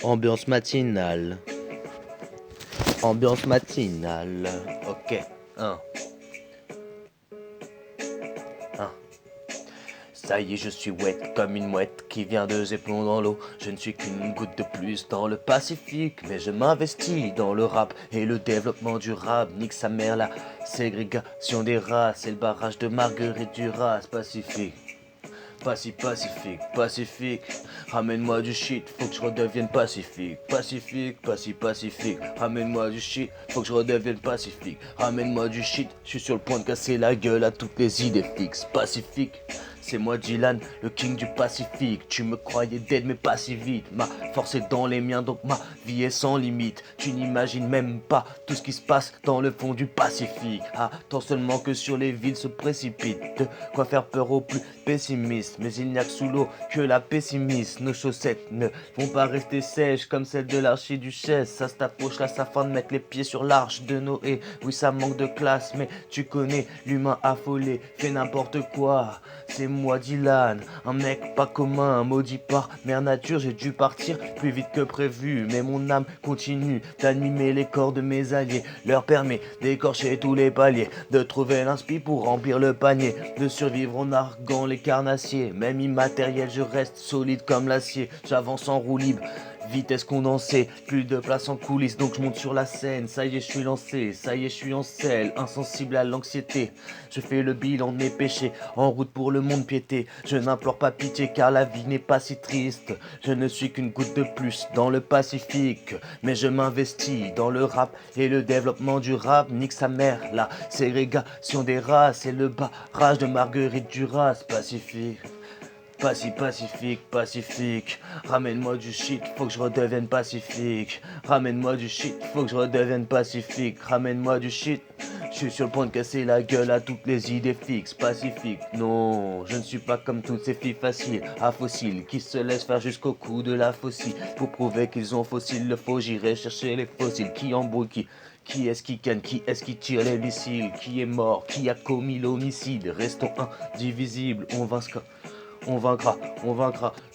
Ambiance matinale. Ambiance matinale. Ok. Un. Un. Ça y est, je suis wet comme une mouette qui vient de zéplon dans l'eau. Je ne suis qu'une goutte de plus dans le Pacifique, mais je m'investis dans le rap et le développement durable. Nique sa mère, la ségrégation des races et le barrage de Marguerite Duras. Pacifique. Pacifique, pacifique, ramène-moi du shit, faut que je redevienne pacifique. Pacifique, pacifique, ramène-moi du shit, faut que je redevienne pacifique. Ramène-moi du shit, je suis sur le point de casser la gueule à toutes les idées fixes. Pacifique, c'est moi Dylan, le king du Pacifique. Tu me croyais dead mais pas si vite. Ma force est dans les miens donc ma vie est sans limite. Tu n'imagines même pas tout ce qui se passe dans le fond du Pacifique. Attends seulement que sur les villes se précipitent. De quoi faire peur aux plus pessimistes. Mais il n'y a que sous l'eau que la pessimiste. Nos chaussettes ne vont pas rester sèches comme celles de l'archiduchesse. Ça se t'approche là, ça fin de mettre les pieds sur l'arche de Noé. Oui, ça manque de classe, mais tu connais l'humain affolé. Fait n'importe quoi. C'est moi Dylan, un mec pas commun, maudit par mère nature, j'ai dû partir plus vite que prévu, mais mon âme continue d'animer les corps de mes alliés, leur permet d'écorcher tous les paliers, de trouver l'inspi pour remplir le panier, de survivre en narguant les carnassiers, même immatériel je reste solide comme l'acier, j'avance en roue libre. Vitesse condensée, plus de place en coulisses, donc je monte sur la scène. Ça y est, je suis lancé, ça y est, je suis en selle, insensible à l'anxiété. Je fais le bilan de mes péchés, en route pour le monde piété. Je n'implore pas pitié car la vie n'est pas si triste. Je ne suis qu'une goutte de plus dans le Pacifique, mais je m'investis dans le rap et le développement du rap. Nique sa mère, la ségrégation des races et le barrage de Marguerite Duras. Pacifique. Pacifique, ramène-moi du shit, faut que je redevienne pacifique. Ramène-moi du shit, faut que je redevienne pacifique. Ramène-moi du shit, je suis sur le point de casser la gueule à toutes les idées fixes. Pacifique, non, je ne suis pas comme toutes ces filles faciles, à fossiles, qui se laissent faire jusqu'au cou de la faucille. Pour prouver qu'ils ont fossile le faux, j'irai chercher les fossiles qui embrouillent, qui est-ce qui ken, qui est-ce qui tire les missiles, qui est mort, qui a commis l'homicide. Restons indivisibles, on vaincra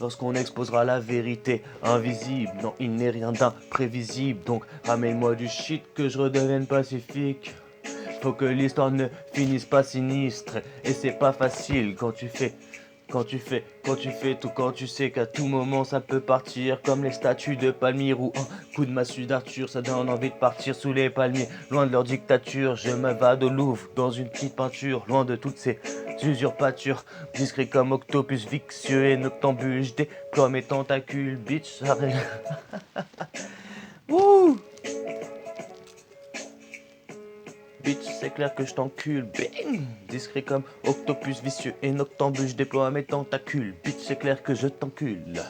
lorsqu'on exposera la vérité invisible. Non, il n'est rien d'imprévisible. Donc ramène-moi du shit que je redevienne pacifique. Faut que l'histoire ne finisse pas sinistre. Et c'est pas facile quand tu sais qu'à tout moment ça peut partir. Comme les statues de Palmyre ou un coup de massue d'Arthur. Ça donne envie de partir sous les palmiers. Loin de leur dictature, je m'évade au Louvre dans une petite peinture. Loin de toutes ces usurpatures. Discret comme octopus vicieux et noctambule. Je déploie mes tentacules, bitch. Arrête. Wouh! Bitch, c'est clair que je t'encule, bing! Discret comme octopus vicieux et noctambule, je déploie mes tentacules. Bitch, c'est clair que je t'encule.